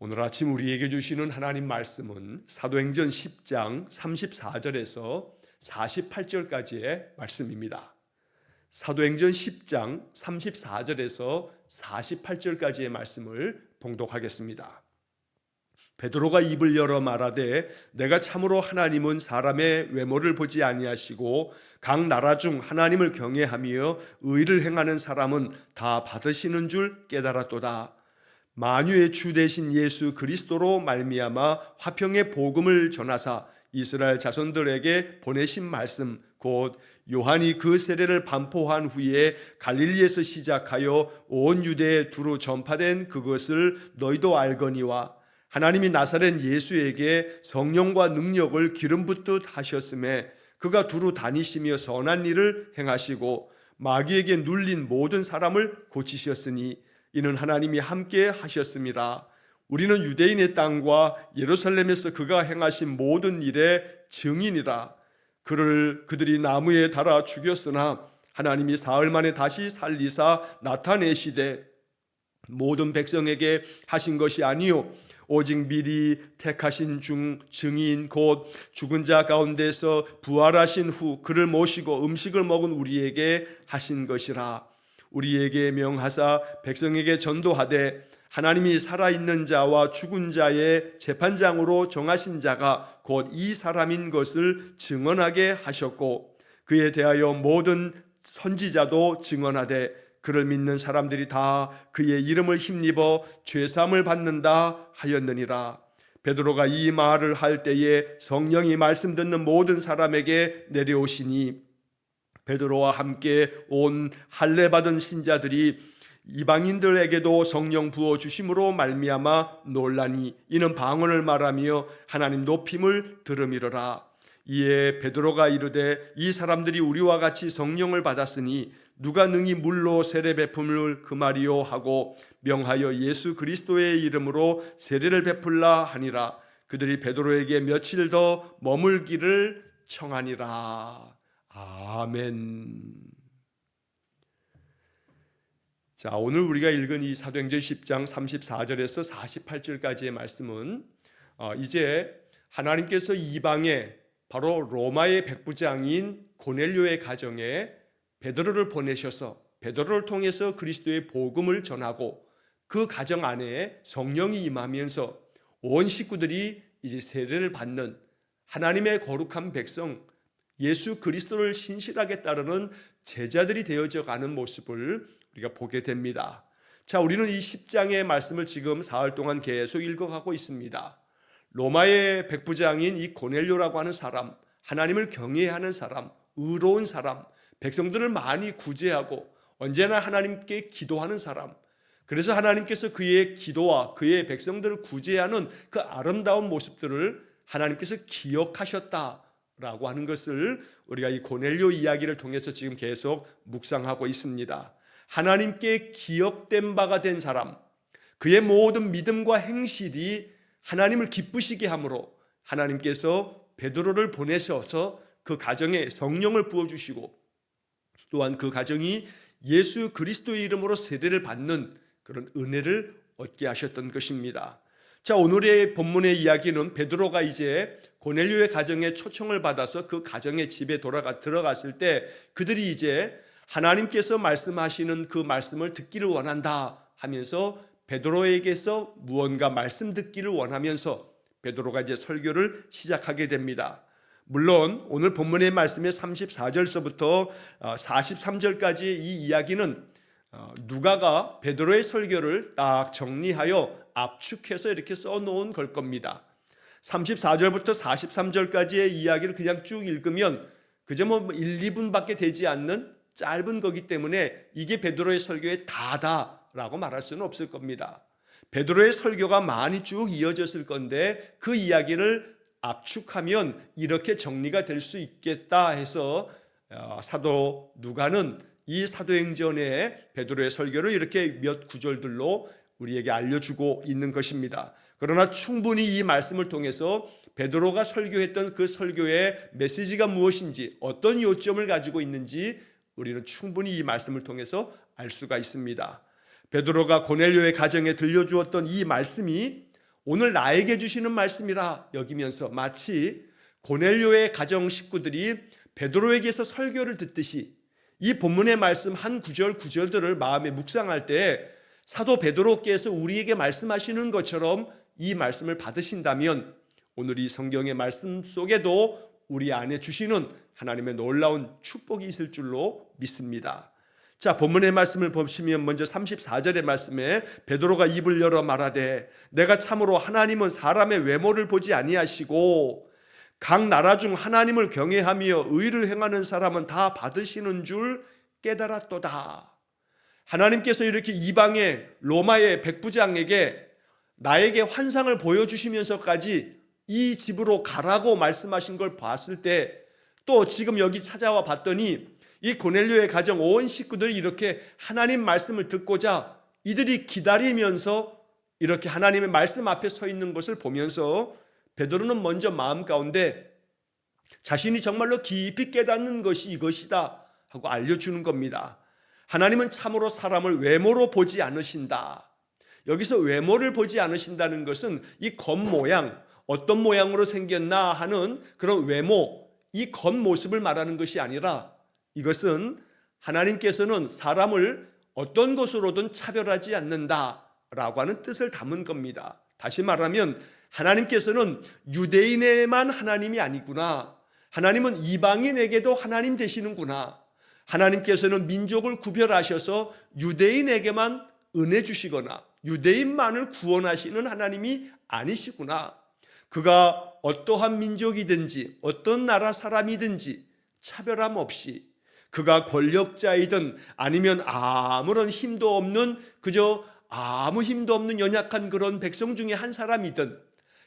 오늘 아침 우리에게 주시는 하나님 말씀은 사도행전 10장 34절에서 48절까지의 말씀입니다. 사도행전 10장 34절에서 48절까지의 말씀을 봉독하겠습니다. 베드로가 입을 열어 말하되 내가 참으로 하나님은 사람의 외모를 보지 아니하시고 각 나라 중 하나님을 경외하며 의를 행하는 사람은 다 받으시는 줄 깨달았도다. 만유의 주 되신 예수 그리스도로 말미암아 화평의 복음을 전하사 이스라엘 자손들에게 보내신 말씀 곧 요한이 그 세례를 반포한 후에 갈릴리에서 시작하여 온 유대에 두루 전파된 그것을 너희도 알거니와 하나님이 나사렛 예수에게 성령과 능력을 기름 붓듯 하셨음에 그가 두루 다니시며 선한 일을 행하시고 마귀에게 눌린 모든 사람을 고치셨으니 이는 하나님이 함께 하셨습니다. 우리는 유대인의 땅과 예루살렘에서 그가 행하신 모든 일의 증인이라. 그들이 나무에 달아 죽였으나 하나님이 사흘 만에 다시 살리사 나타내시되 모든 백성에게 하신 것이 아니요 오직 미리 택하신 증인 곧 죽은 자 가운데서 부활하신 후 그를 모시고 음식을 먹은 우리에게 하신 것이라. 우리에게 명하사 백성에게 전도하되 하나님이 살아있는 자와 죽은 자의 재판장으로 정하신 자가 곧 이 사람인 것을 증언하게 하셨고 그에 대하여 모든 선지자도 증언하되 그를 믿는 사람들이 다 그의 이름을 힘입어 죄사함을 받는다 하였느니라. 베드로가 이 말을 할 때에 성령이 말씀 듣는 모든 사람에게 내려오시니 베드로와 함께 온 할례 받은 신자들이 이방인들에게도 성령 부어 주심으로 말미암아 놀라니 이는 방언을 말하며 하나님 높임을 들음이로라. 이에 베드로가 이르되 이 사람들이 우리와 같이 성령을 받았으니 누가 능히 물로 세례 베품을 금하리요 하고 명하여 예수 그리스도의 이름으로 세례를 베풀라 하니라. 그들이 베드로에게 며칠 더 머물기를 청하니라. 아멘. 자, 오늘 우리가 읽은 이 사도행전 10장 34절에서 48절까지의 말씀은 이제 하나님께서 이방에 바로 로마의 백부장인 고넬료의 가정에 베드로를 보내셔서 베드로를 통해서 그리스도의 복음을 전하고 그 가정 안에 성령이 임하면서 온 식구들이 이제 세례를 받는 하나님의 거룩한 백성 예수 그리스도를 신실하게 따르는 제자들이 되어져 가는 모습을 우리가 보게 됩니다. 자, 우리는 이 10장의 말씀을 지금 사흘 동안 계속 읽어가고 있습니다. 로마의 백부장인 이 고넬료라고 하는 사람, 하나님을 경외하는 사람, 의로운 사람, 백성들을 많이 구제하고 언제나 하나님께 기도하는 사람, 그래서 하나님께서 그의 기도와 그의 백성들을 구제하는 그 아름다운 모습들을 하나님께서 기억하셨다라고 하는 것을 우리가 이 고넬료 이야기를 통해서 지금 계속 묵상하고 있습니다. 하나님께 기억된 바가 된 사람, 그의 모든 믿음과 행실이 하나님을 기쁘시게 함으로 하나님께서 베드로를 보내셔서 그 가정에 성령을 부어주시고 또한 그 가정이 예수 그리스도의 이름으로 세례를 받는 그런 은혜를 얻게 하셨던 것입니다. 자, 오늘의 본문의 이야기는 베드로가 이제 고넬료의 가정에 초청을 받아서 그 가정의 집에 들어갔을 때 그들이 이제 하나님께서 말씀하시는 그 말씀을 듣기를 원한다 하면서 베드로에게서 무언가 말씀 듣기를 원하면서 베드로가 이제 설교를 시작하게 됩니다. 물론 오늘 본문의 말씀의 34절서부터 43절까지의 이 이야기는 누가가 베드로의 설교를 딱 정리하여 압축해서 이렇게 써놓은 걸 겁니다. 34절부터 43절까지의 이야기를 그냥 쭉 읽으면 그저 1, 2분밖에 되지 않는 짧은 거기 때문에 이게 베드로의 설교의 다다라고 말할 수는 없을 겁니다. 베드로의 설교가 많이 쭉 이어졌을 건데 그 이야기를 압축하면 이렇게 정리가 될 수 있겠다 해서 사도 누가는 이 사도행전의 베드로의 설교를 이렇게 몇 구절들로 우리에게 알려주고 있는 것입니다. 그러나 충분히 이 말씀을 통해서 베드로가 설교했던 그 설교의 메시지가 무엇인지 어떤 요점을 가지고 있는지 우리는 충분히 이 말씀을 통해서 알 수가 있습니다. 베드로가 고넬료의 가정에 들려주었던 이 말씀이 오늘 나에게 주시는 말씀이라 여기면서 마치 고넬료의 가정 식구들이 베드로에게서 설교를 듣듯이 이 본문의 말씀 한 구절들을 마음에 묵상할 때 사도 베드로께서 우리에게 말씀하시는 것처럼 이 말씀을 받으신다면 오늘 이 성경의 말씀 속에도 우리 안에 주시는 하나님의 놀라운 축복이 있을 줄로 믿습니다. 자, 본문의 말씀을 보시면 먼저 34절의 말씀에 베드로가 입을 열어 말하되 내가 참으로 하나님은 사람의 외모를 보지 아니하시고 각 나라 중 하나님을 경외하며 의를 행하는 사람은 다 받으시는 줄 깨달았도다. 하나님께서 이렇게 이방의 로마의 백부장에게 나에게 환상을 보여주시면서까지 이 집으로 가라고 말씀하신 걸 봤을 때 또 지금 여기 찾아와 봤더니 이 고넬료의 가정 온 식구들이 이렇게 하나님 말씀을 듣고자 이들이 기다리면서 이렇게 하나님의 말씀 앞에 서 있는 것을 보면서 베드로는 먼저 마음 가운데 자신이 정말로 깊이 깨닫는 것이 이것이다 하고 알려주는 겁니다. 하나님은 참으로 사람을 외모로 보지 않으신다. 여기서 외모를 보지 않으신다는 것은 이 겉모양, 어떤 모양으로 생겼나 하는 그런 외모, 이 겉모습을 말하는 것이 아니라 이것은 하나님께서는 사람을 어떤 것으로든 차별하지 않는다라고 하는 뜻을 담은 겁니다. 다시 말하면 하나님께서는 유대인에만 하나님이 아니구나. 하나님은 이방인에게도 하나님 되시는구나. 하나님께서는 민족을 구별하셔서 유대인에게만 은혜 주시거나 유대인만을 구원하시는 하나님이 아니시구나. 그가 어떠한 민족이든지 어떤 나라 사람이든지 차별함 없이 그가 권력자이든 아니면 아무런 힘도 없는 그저 아무 힘도 없는 연약한 그런 백성 중에 한 사람이든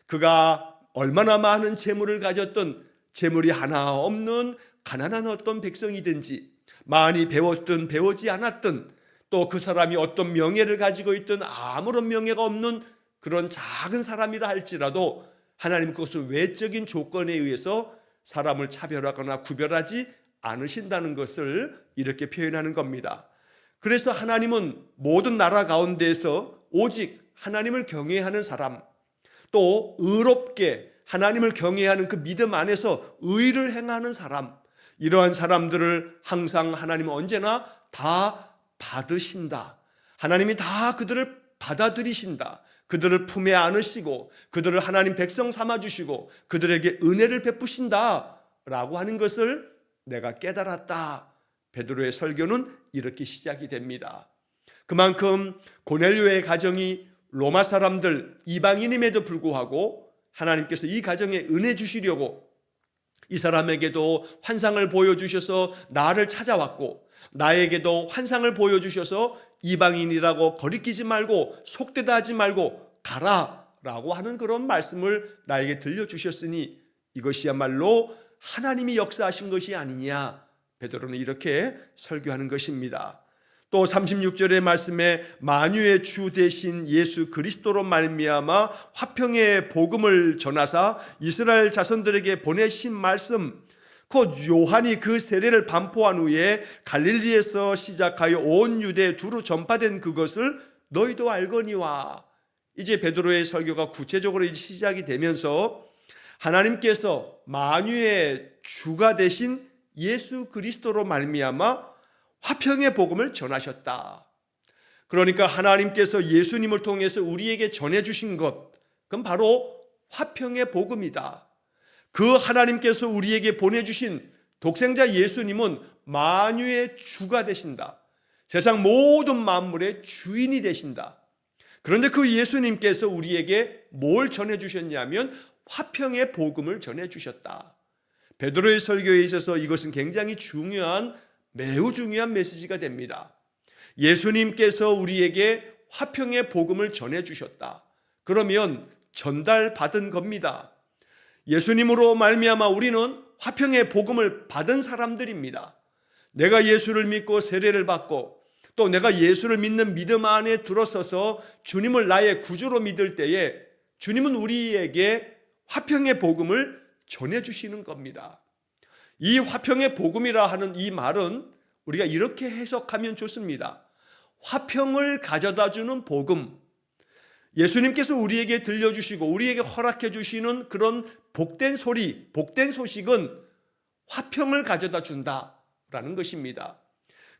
그가 얼마나 많은 재물을 가졌든 재물이 하나 없는 가난한 어떤 백성이든지 많이 배웠든 배우지 않았든 또 그 사람이 어떤 명예를 가지고 있든 아무런 명예가 없는 그런 작은 사람이라 할지라도 하나님 그것을 외적인 조건에 의해서 사람을 차별하거나 구별하지 않으신다는 것을 이렇게 표현하는 겁니다. 그래서 하나님은 모든 나라 가운데에서 오직 하나님을 경외하는 사람, 또 의롭게 하나님을 경외하는 그 믿음 안에서 의를 행하는 사람, 이러한 사람들을 항상 하나님은 언제나 다 받으신다. 하나님이 다 그들을 받아들이신다. 그들을 품에 안으시고 그들을 하나님 백성 삼아주시고 그들에게 은혜를 베푸신다라고 하는 것을 내가 깨달았다. 베드로의 설교는 이렇게 시작이 됩니다. 그만큼 고넬료의 가정이 로마 사람들 이방인임에도 불구하고 하나님께서 이 가정에 은혜 주시려고 이 사람에게도 환상을 보여주셔서 나를 찾아왔고 나에게도 환상을 보여주셔서 이방인이라고 거리끼지 말고 속되다 하지 말고 가라라고 하는 그런 말씀을 나에게 들려주셨으니 이것이야말로 하나님이 역사하신 것이 아니냐. 베드로는 이렇게 설교하는 것입니다. 또 36절의 말씀에 만유의 주 대신 예수 그리스도로 말미암아 화평의 복음을 전하사 이스라엘 자손들에게 보내신 말씀 곧 요한이 그 세례를 반포한 후에 갈릴리에서 시작하여 온 유대에 두루 전파된 그것을 너희도 알거니와. 이제 베드로의 설교가 구체적으로 시작이 되면서 하나님께서 만유의 주가 되신 예수 그리스도로 말미암아 화평의 복음을 전하셨다. 그러니까 하나님께서 예수님을 통해서 우리에게 전해주신 것, 그건 바로 화평의 복음이다. 그 하나님께서 우리에게 보내주신 독생자 예수님은 만유의 주가 되신다. 세상 모든 만물의 주인이 되신다. 그런데 그 예수님께서 우리에게 뭘 전해주셨냐면 화평의 복음을 전해주셨다. 베드로의 설교에 있어서 이것은 굉장히 중요한, 매우 중요한 메시지가 됩니다. 예수님께서 우리에게 화평의 복음을 전해주셨다. 그러면 전달받은 겁니다. 예수님으로 말미암아 우리는 화평의 복음을 받은 사람들입니다. 내가 예수를 믿고 세례를 받고 또 내가 예수를 믿는 믿음 안에 들어서서 주님을 나의 구주로 믿을 때에 주님은 우리에게 화평의 복음을 전해주시는 겁니다. 이 화평의 복음이라 하는 이 말은 우리가 이렇게 해석하면 좋습니다. 화평을 가져다주는 복음. 예수님께서 우리에게 들려주시고 우리에게 허락해 주시는 그런 복된 소리, 복된 소식은 화평을 가져다 준다라는 것입니다.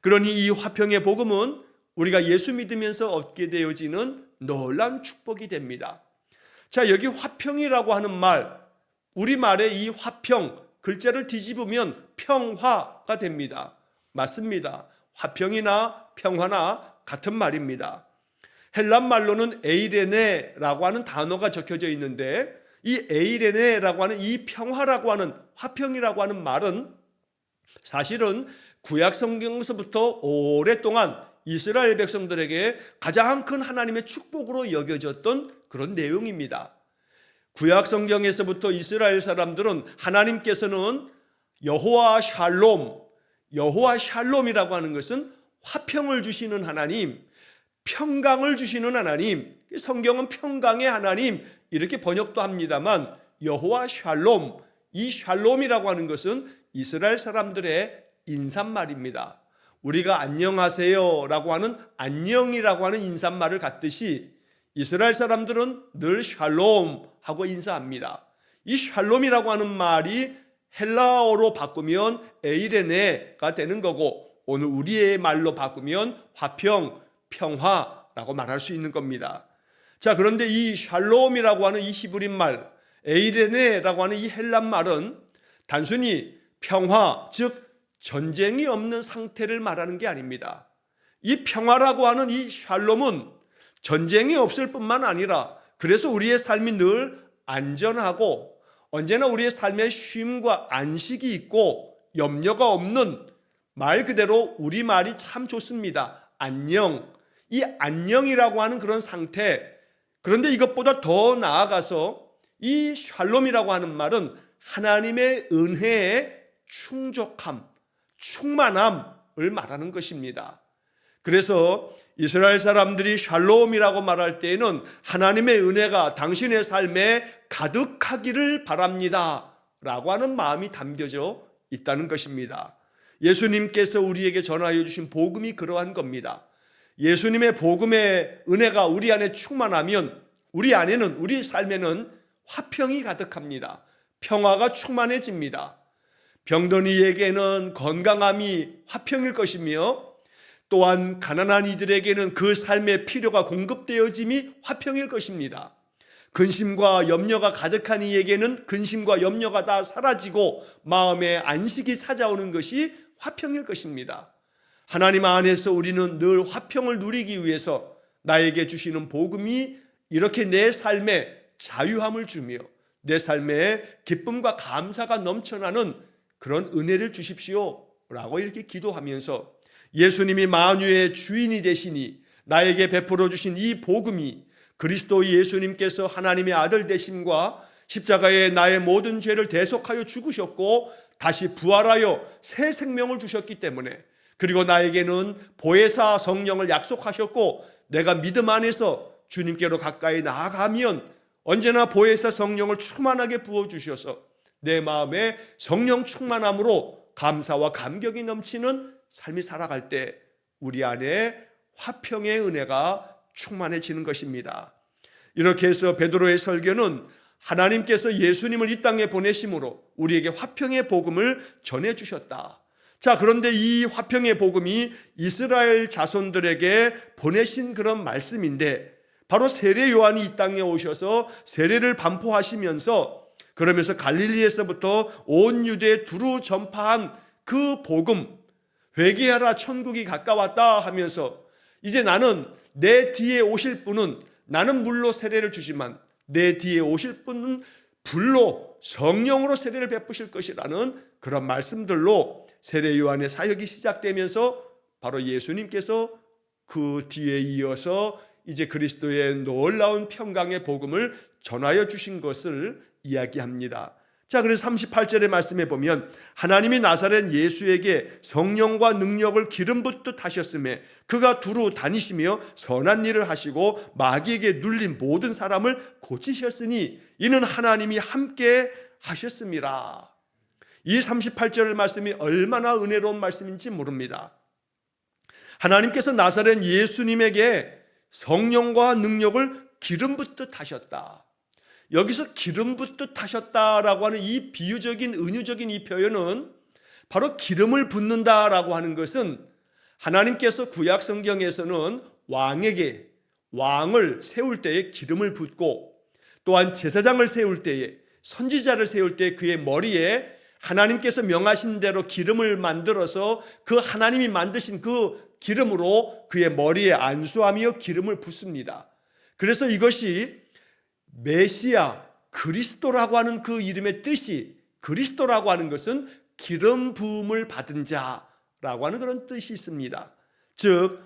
그러니 이 화평의 복음은 우리가 예수 믿으면서 얻게 되어지는 놀라운 축복이 됩니다. 자, 여기 화평이라고 하는 말, 우리말의 이 화평, 글자를 뒤집으면 평화가 됩니다. 맞습니다. 화평이나 평화나 같은 말입니다. 헬란 말로는 에이레네라고 하는 단어가 적혀져 있는데, 이 에이레네라고 하는 이 평화라고 하는, 화평이라고 하는 말은 사실은 구약 성경에서부터 오랫동안 이스라엘 백성들에게 가장 큰 하나님의 축복으로 여겨졌던 그런 내용입니다. 구약 성경에서부터 이스라엘 사람들은 하나님께서는 여호와 샬롬, 여호와 샬롬이라고 하는 것은 화평을 주시는 하나님, 평강을 주시는 하나님, 성경은 평강의 하나님 이렇게 번역도 합니다만, 여호와 샬롬, 이 샬롬이라고 하는 것은 이스라엘 사람들의 인사말입니다. 우리가 안녕하세요 라고 하는 안녕이라고 하는 인사말을 갖듯이 이스라엘 사람들은 늘 샬롬 하고 인사합니다. 이 샬롬이라고 하는 말이 헬라어로 바꾸면 에이레네가 되는 거고, 오늘 우리의 말로 바꾸면 화평, 평화라고 말할 수 있는 겁니다. 자, 그런데 이 샬롬이라고 하는 이 히브리 말, 에이레네라고 하는 이 헬란 말은 단순히 평화, 즉 전쟁이 없는 상태를 말하는 게 아닙니다. 이 평화라고 하는 이 샬롬은 전쟁이 없을 뿐만 아니라, 그래서 우리의 삶이 늘 안전하고 언제나 우리의 삶에 쉼과 안식이 있고 염려가 없는, 말 그대로 우리말이 참 좋습니다. 안녕. 이 안녕이라고 하는 그런 상태. 그런데 이것보다 더 나아가서 이 샬롬이라고 하는 말은 하나님의 은혜의 충족함, 충만함을 말하는 것입니다. 그래서 이스라엘 사람들이 샬롬이라고 말할 때에는 하나님의 은혜가 당신의 삶에 가득하기를 바랍니다 라고 하는 마음이 담겨져 있다는 것입니다. 예수님께서 우리에게 전하여 주신 복음이 그러한 겁니다. 예수님의 복음의 은혜가 우리 안에 충만하면 우리 안에는, 우리 삶에는 화평이 가득합니다. 평화가 충만해집니다. 병든 이에게는 건강함이 화평일 것이며, 또한 가난한 이들에게는 그 삶의 필요가 공급되어짐이 화평일 것입니다. 근심과 염려가 가득한 이에게는 근심과 염려가 다 사라지고 마음의 안식이 찾아오는 것이 화평일 것입니다. 하나님 안에서 우리는 늘 화평을 누리기 위해서 나에게 주시는 복음이 이렇게 내 삶에 자유함을 주며 내 삶에 기쁨과 감사가 넘쳐나는 그런 은혜를 주십시오 라고 이렇게 기도하면서, 예수님이 만유의 주인이 되시니 나에게 베풀어 주신 이 복음이 그리스도 예수님께서 하나님의 아들 되심과 십자가에 나의 모든 죄를 대속하여 죽으셨고 다시 부활하여 새 생명을 주셨기 때문에, 그리고 나에게는 보혜사 성령을 약속하셨고 내가 믿음 안에서 주님께로 가까이 나아가면 언제나 보혜사 성령을 충만하게 부어주셔서 내 마음에 성령 충만함으로 감사와 감격이 넘치는 삶이 살아갈 때 우리 안에 화평의 은혜가 충만해지는 것입니다. 이렇게 해서 베드로의 설교는 하나님께서 예수님을 이 땅에 보내심으로 우리에게 화평의 복음을 전해주셨다. 자, 그런데 이 화평의 복음이 이스라엘 자손들에게 보내신 그런 말씀인데, 바로 세례 요한이 이 땅에 오셔서 세례를 반포하시면서, 그러면서 갈릴리에서부터 온 유대에 두루 전파한 그 복음, 회개하라 천국이 가까웠다 하면서, 이제 나는 내 뒤에 오실 분은, 나는 물로 세례를 주지만 내 뒤에 오실 분은 불로 성령으로 세례를 베푸실 것이라는 그런 말씀들로 세례 요한의 사역이 시작되면서 바로 예수님께서 그 뒤에 이어서 이제 그리스도의 놀라운 평강의 복음을 전하여 주신 것을 이야기합니다. 자, 그래서 38절의 말씀에 보면 하나님이 나사렛 예수에게 성령과 능력을 기름 붓듯 하셨음에 그가 두루 다니시며 선한 일을 하시고 마귀에게 눌린 모든 사람을 고치셨으니 이는 하나님이 함께 하셨습니다. 이 38절의 말씀이 얼마나 은혜로운 말씀인지 모릅니다. 하나님께서 나사렛 예수님에게 성령과 능력을 기름 붓듯 하셨다. 여기서 기름 붓듯 하셨다라고 하는 이 비유적인 은유적인 이 표현은 바로 기름을 붓는다라고 하는 것은 하나님께서 구약 성경에서는 왕을 세울 때에 기름을 붓고 또한 제사장을 세울 때에 선지자를 세울 때 그의 머리에 하나님께서 명하신 대로 기름을 만들어서 그 하나님이 만드신 그 기름으로 그의 머리에 안수하며 기름을 붓습니다. 그래서 이것이 메시아 그리스도라고 하는 그 이름의 뜻이, 그리스도라고 하는 것은 기름 부음을 받은 자라고 하는 그런 뜻이 있습니다. 즉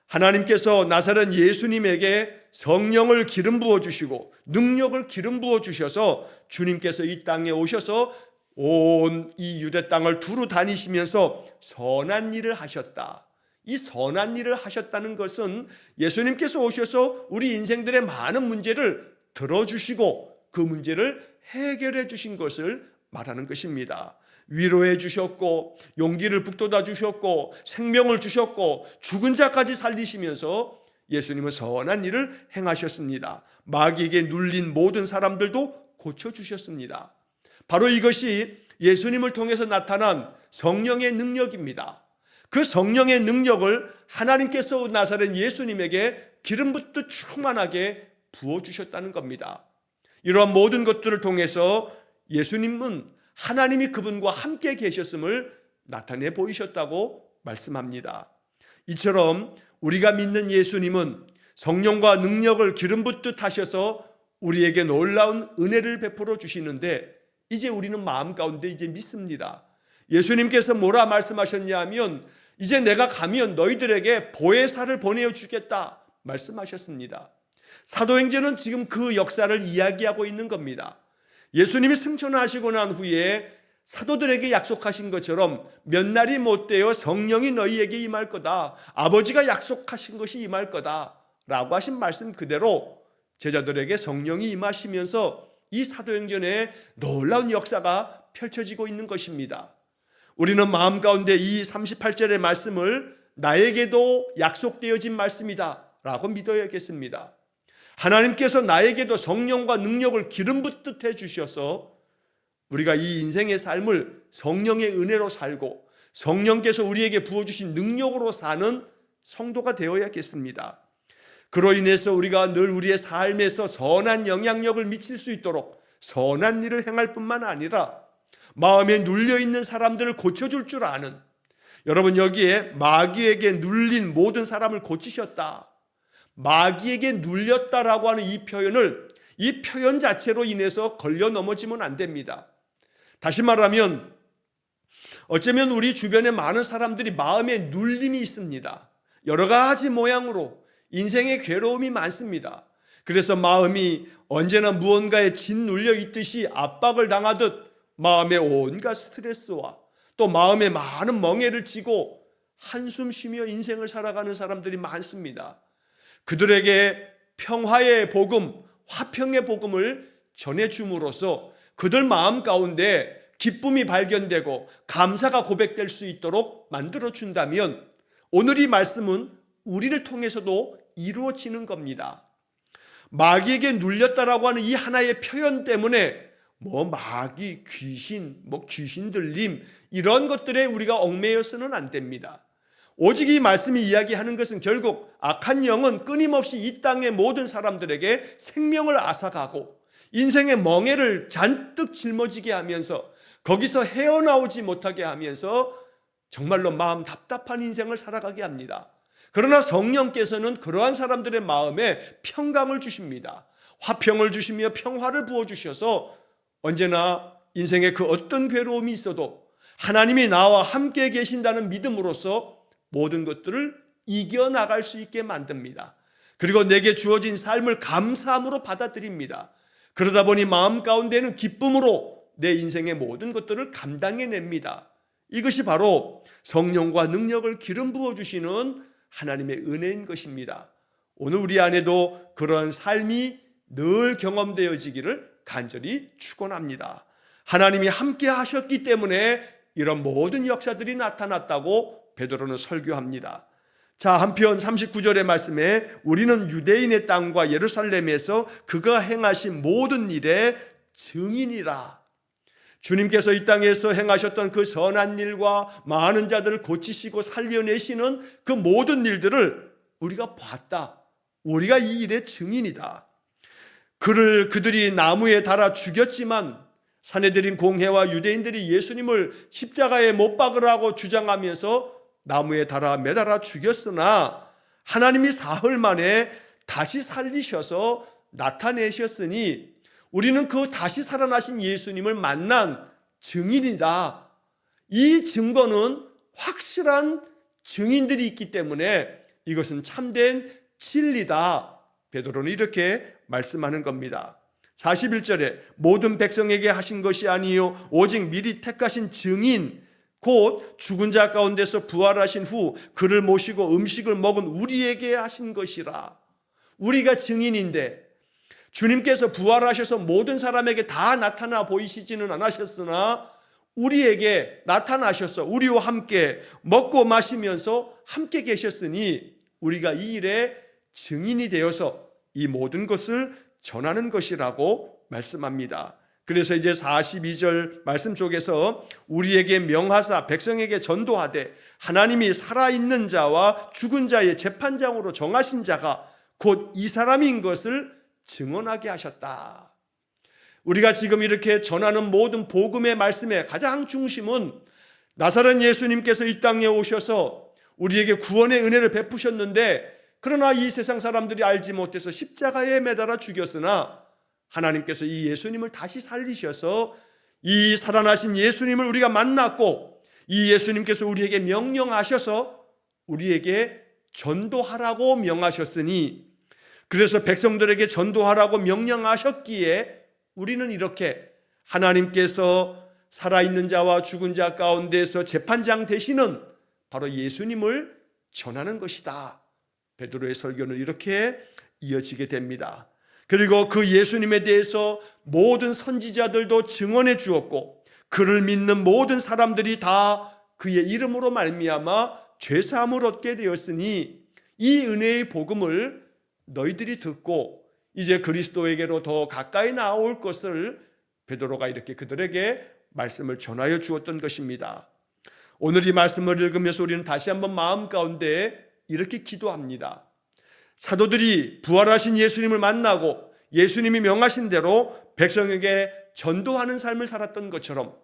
하나님께서 나사렛 예수님에게 성령을 기름 부어 주시고 능력을 기름 부어 주셔서 주님께서 이 땅에 오셔서 온 이 유대 땅을 두루 다니시면서 선한 일을 하셨다. 이 선한 일을 하셨다는 것은 예수님께서 오셔서 우리 인생들의 많은 문제를 들어주시고 그 문제를 해결해 주신 것을 말하는 것입니다. 위로해 주셨고 용기를 북돋아 주셨고 생명을 주셨고 죽은 자까지 살리시면서 예수님은 선한 일을 행하셨습니다. 마귀에게 눌린 모든 사람들도 고쳐주셨습니다. 바로 이것이 예수님을 통해서 나타난 성령의 능력입니다. 그 성령의 능력을 하나님께서 나사렛 예수님에게 기름 붓듯 충만하게 부어주셨다는 겁니다. 이러한 모든 것들을 통해서 예수님은 하나님이 그분과 함께 계셨음을 나타내 보이셨다고 말씀합니다. 이처럼 우리가 믿는 예수님은 성령과 능력을 기름 붓듯 하셔서 우리에게 놀라운 은혜를 베풀어 주시는데 이제 우리는 마음 가운데 이제 믿습니다. 예수님께서 뭐라 말씀하셨냐 하면 이제 내가 가면 너희들에게 보혜사를 보내주겠다 말씀하셨습니다. 사도행전은 지금 그 역사를 이야기하고 있는 겁니다. 예수님이 승천하시고 난 후에 사도들에게 약속하신 것처럼 몇 날이 못되어 성령이 너희에게 임할 거다. 아버지가 약속하신 것이 임할 거다 라고 하신 말씀 그대로 제자들에게 성령이 임하시면서 이 사도행전에 놀라운 역사가 펼쳐지고 있는 것입니다. 우리는 마음 가운데 이 38절의 말씀을 나에게도 약속되어진 말씀이다 라고 믿어야겠습니다. 하나님께서 나에게도 성령과 능력을 기름 붓듯 해주셔서 우리가 이 인생의 삶을 성령의 은혜로 살고 성령께서 우리에게 부어주신 능력으로 사는 성도가 되어야겠습니다. 그로 인해서 우리가 늘 우리의 삶에서 선한 영향력을 미칠 수 있도록 선한 일을 행할 뿐만 아니라 마음에 눌려있는 사람들을 고쳐줄 줄 아는, 여러분 여기에 마귀에게 눌린 모든 사람을 고치셨다, 마귀에게 눌렸다라고 하는 이 표현을, 이 표현 자체로 인해서 걸려 넘어지면 안 됩니다. 다시 말하면 어쩌면 우리 주변에 많은 사람들이 마음에 눌림이 있습니다. 여러 가지 모양으로 인생의 괴로움이 많습니다. 그래서 마음이 언제나 무언가에 짓눌려 있듯이 압박을 당하듯 마음에 온갖 스트레스와 또 마음에 많은 멍해를 지고 한숨 쉬며 인생을 살아가는 사람들이 많습니다. 그들에게 평화의 복음, 화평의 복음을 전해줌으로써 그들 마음 가운데 기쁨이 발견되고 감사가 고백될 수 있도록 만들어준다면 오늘 이 말씀은 우리를 통해서도 이루어지는 겁니다. 마귀에게 눌렸다라고 하는 이 하나의 표현 때문에 마귀, 귀신, 귀신 들림 이런 것들에 우리가 얽매여서는 안 됩니다. 오직 이 말씀이 이야기하는 것은 결국 악한 영은 끊임없이 이 땅의 모든 사람들에게 생명을 앗아가고 인생의 멍해를 잔뜩 짊어지게 하면서 거기서 헤어나오지 못하게 하면서 정말로 마음 답답한 인생을 살아가게 합니다. 그러나 성령께서는 그러한 사람들의 마음에 평강을 주십니다. 화평을 주시며 평화를 부어주셔서 언제나 인생의 그 어떤 괴로움이 있어도 하나님이 나와 함께 계신다는 믿음으로써 모든 것들을 이겨나갈 수 있게 만듭니다. 그리고 내게 주어진 삶을 감사함으로 받아들입니다. 그러다 보니 마음 가운데는 기쁨으로 내 인생의 모든 것들을 감당해냅니다. 이것이 바로 성령과 능력을 기름 부어주시는 하나님의 은혜인 것입니다. 오늘 우리 안에도 그런 삶이 늘 경험되어지기를 간절히 축원합니다. 하나님이 함께 하셨기 때문에 이런 모든 역사들이 나타났다고 베드로는 설교합니다. 자, 한편 39절의 말씀에 우리는 유대인의 땅과 예루살렘에서 그가 행하신 모든 일의 증인이라. 주님께서 이 땅에서 행하셨던 그 선한 일과 많은 자들을 고치시고 살려내시는 그 모든 일들을 우리가 봤다. 우리가 이 일의 증인이다. 그들이 나무에 달아 죽였지만 사내들인 공회와 유대인들이 예수님을 십자가에 못 박으라고 주장하면서 나무에 달아 매달아 죽였으나 하나님이 사흘 만에 다시 살리셔서 나타내셨으니 우리는 그 다시 살아나신 예수님을 만난 증인이다. 이 증거는 확실한 증인들이 있기 때문에 이것은 참된 진리다. 베드로는 이렇게 말씀하는 겁니다. 41절에 모든 백성에게 하신 것이 아니요 오직 미리 택하신 증인 곧 죽은 자 가운데서 부활하신 후 그를 모시고 음식을 먹은 우리에게 하신 것이라. 우리가 증인인데 주님께서 부활하셔서 모든 사람에게 다 나타나 보이시지는 않으셨으나 우리에게 나타나셔서 우리와 함께 먹고 마시면서 함께 계셨으니 우리가 이 일에 증인이 되어서 이 모든 것을 전하는 것이라고 말씀합니다. 그래서 이제 42절 말씀 속에서 우리에게 명하사 백성에게 전도하되 하나님이 살아있는 자와 죽은 자의 재판장으로 정하신 자가 곧 이 사람인 것을 증언하게 하셨다. 우리가 지금 이렇게 전하는 모든 복음의 말씀의 가장 중심은 나사렛 예수님께서 이 땅에 오셔서 우리에게 구원의 은혜를 베푸셨는데 그러나 이 세상 사람들이 알지 못해서 십자가에 매달아 죽였으나 하나님께서 이 예수님을 다시 살리셔서 이 살아나신 예수님을 우리가 만났고 이 예수님께서 우리에게 명령하셔서 우리에게 전도하라고 명하셨으니 그래서 백성들에게 전도하라고 명령하셨기에 우리는 이렇게 하나님께서 살아있는 자와 죽은 자 가운데서 재판장 되시는 바로 예수님을 전하는 것이다. 베드로의 설교는 이렇게 이어지게 됩니다. 그리고 그 예수님에 대해서 모든 선지자들도 증언해 주었고 그를 믿는 모든 사람들이 다 그의 이름으로 말미암아 죄사함을 얻게 되었으니 이 은혜의 복음을 너희들이 듣고 이제 그리스도에게로 더 가까이 나올 것을 베드로가 이렇게 그들에게 말씀을 전하여 주었던 것입니다. 오늘 이 말씀을 읽으면서 우리는 다시 한번 마음 가운데 이렇게 기도합니다. 사도들이 부활하신 예수님을 만나고 예수님이 명하신 대로 백성에게 전도하는 삶을 살았던 것처럼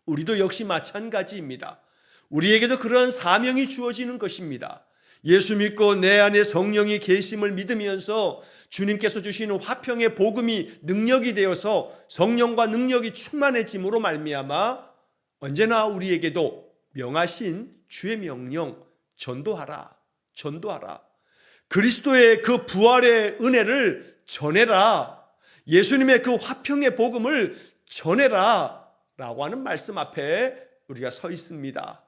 우리도 역시 마찬가지입니다. 우리에게도 그런 사명이 주어지는 것입니다. 예수 믿고 내 안에 성령이 계심을 믿으면서 주님께서 주시는 화평의 복음이 능력이 되어서 성령과 능력이 충만해짐으로 말미암아 언제나 우리에게도 명하신 주의 명령 전도하라. 그리스도의 그 부활의 은혜를 전해라. 예수님의 그 화평의 복음을 전해라 라고 하는 말씀 앞에 우리가 서 있습니다.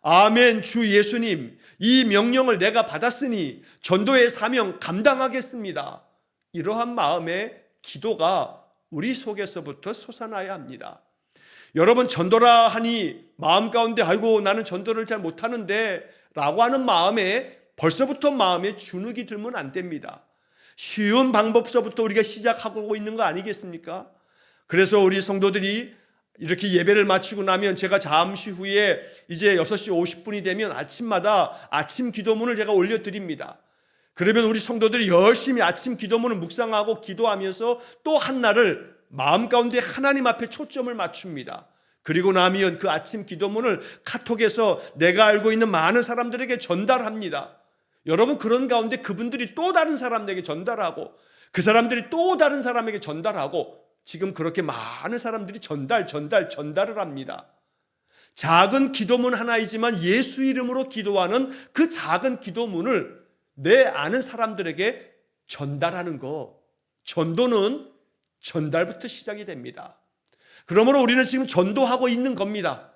아멘. 주 예수님, 이 명령을 내가 받았으니 전도의 사명 감당하겠습니다. 이러한 마음의 기도가 우리 속에서부터 솟아나야 합니다. 여러분, 전도라 하니 마음 가운데 아이고 나는 전도를 잘 못하는데 라고 하는 마음에 벌써부터 마음에 주눅이 들면 안 됩니다. 쉬운 방법서부터 우리가 시작하고 있는 거 아니겠습니까? 그래서 우리 성도들이 이렇게 예배를 마치고 나면 제가 잠시 후에 이제 6시 50분이 되면 아침마다 아침 기도문을 제가 올려드립니다. 그러면 우리 성도들이 열심히 아침 기도문을 묵상하고 기도하면서 또 한날을 마음 가운데 하나님 앞에 초점을 맞춥니다. 그리고 나면 그 아침 기도문을 카톡에서 내가 알고 있는 많은 사람들에게 전달합니다. 여러분, 그런 가운데 그분들이 또 다른 사람들에게 전달하고 그 사람들이 또 다른 사람에게 전달하고 지금 그렇게 많은 사람들이 전달을 합니다. 작은 기도문 하나이지만 예수 이름으로 기도하는 그 작은 기도문을 내 아는 사람들에게 전달하는 거, 전도는 전달부터 시작이 됩니다. 그러므로 우리는 지금 전도하고 있는 겁니다.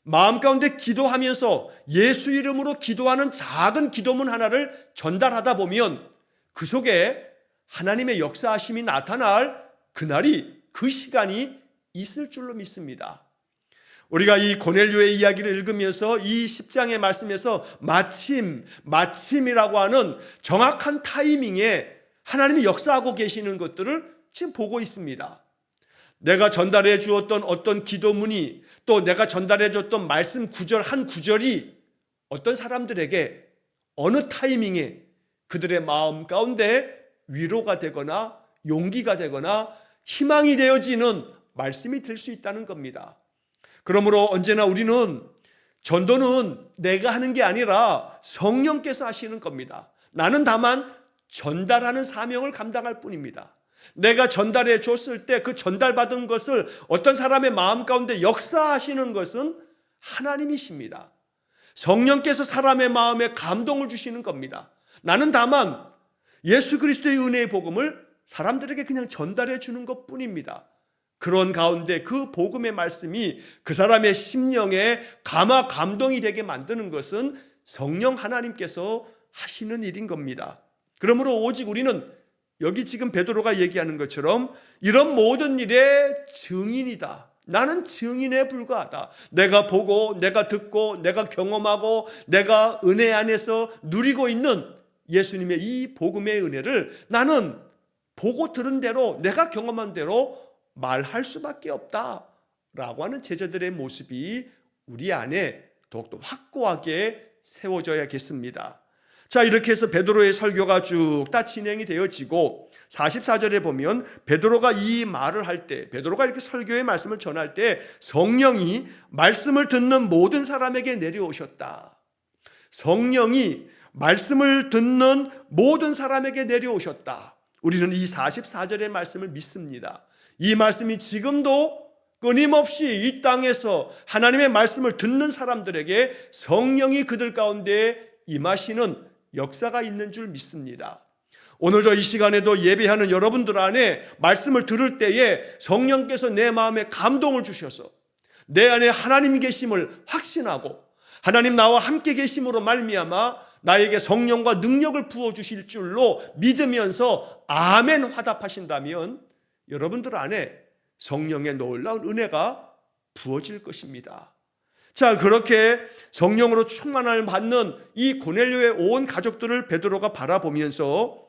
마음 가운데 기도하면서 예수 이름으로 기도하는 작은 기도문 하나를 전달하다 보면 그 속에 하나님의 역사하심이 나타날 그날이 그 시간이 있을 줄로 믿습니다. 우리가 이 고넬료의 이야기를 읽으면서 이 10장의 말씀에서 마침이라고 하는 정확한 타이밍에 하나님이 역사하고 계시는 것들을 지금 보고 있습니다. 내가 전달해 주었던 어떤 기도문이, 또 내가 전달해 줬던 말씀 구절 한 구절이 어떤 사람들에게 어느 타이밍에 그들의 마음 가운데 위로가 되거나 용기가 되거나 희망이 되어지는 말씀이 될 수 있다는 겁니다. 그러므로 언제나 우리는 전도는 내가 하는 게 아니라 성령께서 하시는 겁니다. 나는 다만 전달하는 사명을 감당할 뿐입니다. 내가 전달해 줬을 때 그 전달받은 것을 어떤 사람의 마음 가운데 역사하시는 것은 하나님이십니다. 성령께서 사람의 마음에 감동을 주시는 겁니다. 나는 다만 예수 그리스도의 은혜의 복음을 사람들에게 그냥 전달해 주는 것 뿐입니다. 그런 가운데 그 복음의 말씀이 그 사람의 심령에 감동이 되게 만드는 것은 성령 하나님께서 하시는 일인 겁니다. 그러므로 오직 우리는 여기 지금 베드로가 얘기하는 것처럼 이런 모든 일의 증인이다. 나는 증인에 불과하다. 내가 보고, 내가 듣고, 내가 경험하고, 내가 은혜 안에서 누리고 있는 예수님의 이 복음의 은혜를 나는 보고 들은 대로, 내가 경험한 대로 말할 수밖에 없다라고 하는 제자들의 모습이 우리 안에 더욱더 확고하게 세워져야겠습니다. 자, 이렇게 해서 베드로의 설교가 쭉 다 진행이 되어지고 44절에 보면 베드로가 이 말을 할 때, 베드로가 이렇게 설교의 말씀을 전할 때 성령이 말씀을 듣는 모든 사람에게 내려오셨다. 성령이 말씀을 듣는 모든 사람에게 내려오셨다. 우리는 이 44절의 말씀을 믿습니다. 이 말씀이 지금도 끊임없이 이 땅에서 하나님의 말씀을 듣는 사람들에게 성령이 그들 가운데 임하시는 역사가 있는 줄 믿습니다. 오늘도 이 시간에도 예배하는 여러분들 안에 말씀을 들을 때에 성령께서 내 마음에 감동을 주셔서 내 안에 하나님 계심을 확신하고 하나님 나와 함께 계심으로 말미암아 나에게 성령과 능력을 부어주실 줄로 믿으면서 아멘 화답하신다면 여러분들 안에 성령의 놀라운 은혜가 부어질 것입니다. 자, 그렇게 성령으로 충만함을 받는 이 고넬료의 온 가족들을 베드로가 바라보면서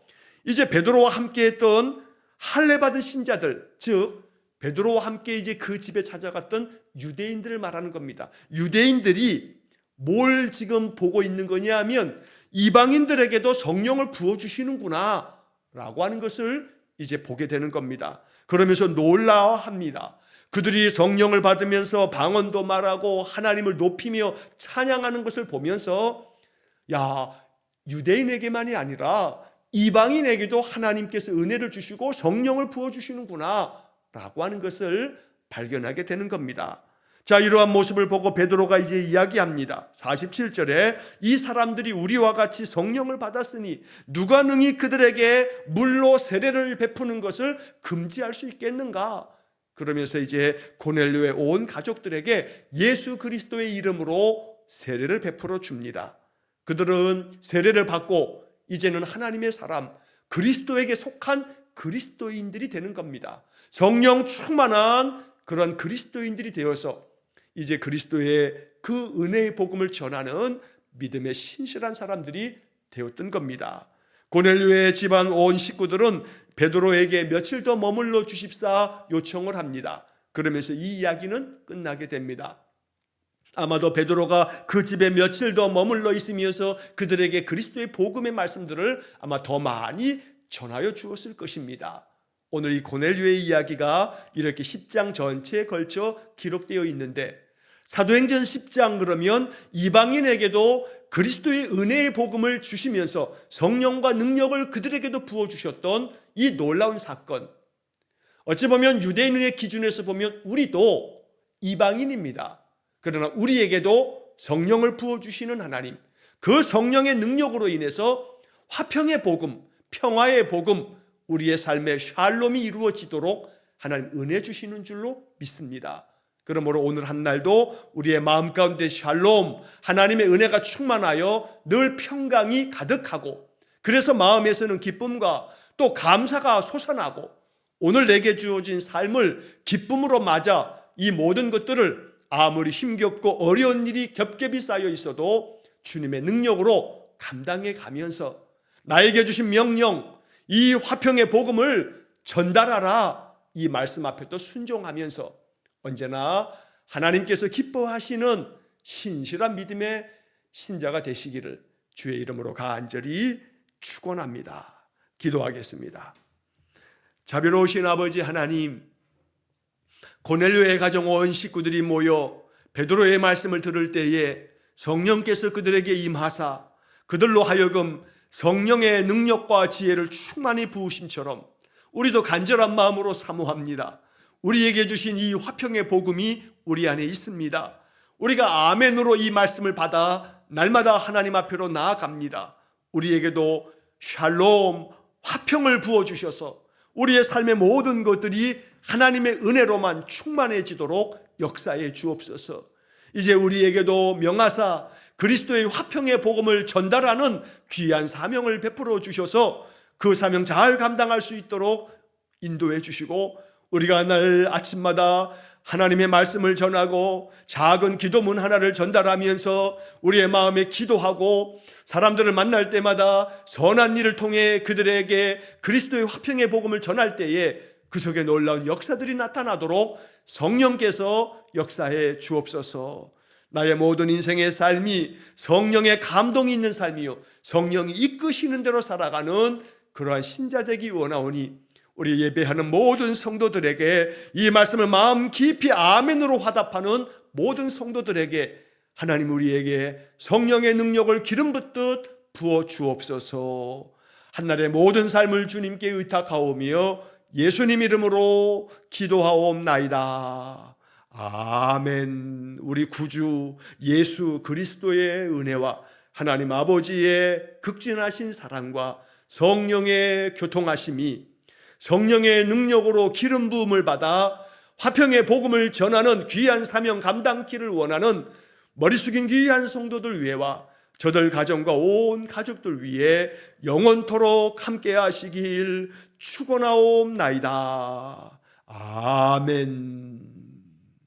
이제 베드로와 함께 했던 할례 받은 신자들, 즉 베드로와 함께 이제 그 집에 찾아갔던 유대인들을 말하는 겁니다. 유대인들이 뭘 지금 보고 있는 거냐 하면 이방인들에게도 성령을 부어주시는구나 라고 하는 것을 이제 보게 되는 겁니다. 그러면서 놀라워합니다. 그들이 성령을 받으면서 방언도 말하고 하나님을 높이며 찬양하는 것을 보면서 야, 유대인에게만이 아니라 이방인에게도 하나님께서 은혜를 주시고 성령을 부어주시는구나 라고 하는 것을 발견하게 되는 겁니다. 자, 이러한 모습을 보고 베드로가 이제 이야기합니다. 47절에 이 사람들이 우리와 같이 성령을 받았으니 누가 능히 그들에게 물로 세례를 베푸는 것을 금지할 수 있겠는가? 그러면서 이제 고넬료의 온 가족들에게 예수 그리스도의 이름으로 세례를 베풀어 줍니다. 그들은 세례를 받고 이제는 하나님의 사람, 그리스도에게 속한 그리스도인들이 되는 겁니다. 성령 충만한 그런 그리스도인들이 되어서 이제 그리스도의 그 은혜의 복음을 전하는 믿음의 신실한 사람들이 되었던 겁니다. 고넬료의 집안 온 식구들은 베드로에게 며칠 더 머물러 주십사 요청을 합니다. 그러면서 이 이야기는 끝나게 됩니다. 아마도 베드로가 그 집에 며칠 더 머물러 있으면서 그들에게 그리스도의 복음의 말씀들을 아마 더 많이 전하여 주었을 것입니다. 오늘 이 고넬료의 이야기가 이렇게 10장 전체에 걸쳐 기록되어 있는데 사도행전 10장 그러면 이방인에게도 그리스도의 은혜의 복음을 주시면서 성령과 능력을 그들에게도 부어주셨던 이 놀라운 사건, 어찌 보면 유대인의 기준에서 보면 우리도 이방인입니다. 그러나 우리에게도 성령을 부어주시는 하나님, 그 성령의 능력으로 인해서 화평의 복음, 평화의 복음, 우리의 삶의 샬롬이 이루어지도록 하나님 은혜 주시는 줄로 믿습니다. 그러므로 오늘 한 날도 우리의 마음 가운데 샬롬, 하나님의 은혜가 충만하여 늘 평강이 가득하고 그래서 마음에서는 기쁨과 또 감사가 솟아나고 오늘 내게 주어진 삶을 기쁨으로 맞아 이 모든 것들을 아무리 힘겹고 어려운 일이 겹겹이 쌓여 있어도 주님의 능력으로 감당해 가면서 나에게 주신 명령, 이 화평의 복음을 전달하라, 이 말씀 앞에 또 순종하면서 언제나 하나님께서 기뻐하시는 신실한 믿음의 신자가 되시기를 주의 이름으로 간절히 축원합니다. 기도하겠습니다. 자비로우신 아버지 하나님, 고넬료의 가정 온 식구들이 모여 베드로의 말씀을 들을 때에 성령께서 그들에게 임하사 그들로 하여금 성령의 능력과 지혜를 충만히 부으심처럼 우리도 간절한 마음으로 사모합니다. 우리에게 주신 이 화평의 복음이 우리 안에 있습니다. 우리가 아멘으로 이 말씀을 받아 날마다 하나님 앞으로 나아갑니다. 우리에게도 샬롬, 화평을 부어주셔서 우리의 삶의 모든 것들이 하나님의 은혜로만 충만해지도록 역사해 주옵소서. 이제 우리에게도 명하사 그리스도의 화평의 복음을 전달하는 귀한 사명을 베풀어 주셔서 그 사명 잘 감당할 수 있도록 인도해 주시고, 우리가 날 아침마다 하나님의 말씀을 전하고 작은 기도문 하나를 전달하면서 우리의 마음에 기도하고 사람들을 만날 때마다 선한 일을 통해 그들에게 그리스도의 화평의 복음을 전할 때에 그 속에 놀라운 역사들이 나타나도록 성령께서 역사해 주옵소서. 나의 모든 인생의 삶이 성령의 감동이 있는 삶이요, 성령이 이끄시는 대로 살아가는 그러한 신자 되기 원하오니 우리 예배하는 모든 성도들에게 이 말씀을 마음 깊이 아멘으로 화답하는 모든 성도들에게 하나님 우리에게 성령의 능력을 기름 붓듯 부어 주옵소서. 한날의 모든 삶을 주님께 의탁하오며 예수님 이름으로 기도하옵나이다. 아멘. 우리 구주 예수 그리스도의 은혜와 하나님 아버지의 극진하신 사랑과 성령의 교통하심이 성령의 능력으로 기름 부음을 받아 화평의 복음을 전하는 귀한 사명 감당키를 원하는 머리 숙인 귀한 성도들 위에와 저들 가정과 온 가족들 위에 영원토록 함께 하시길 축원하옵나이다. 아멘.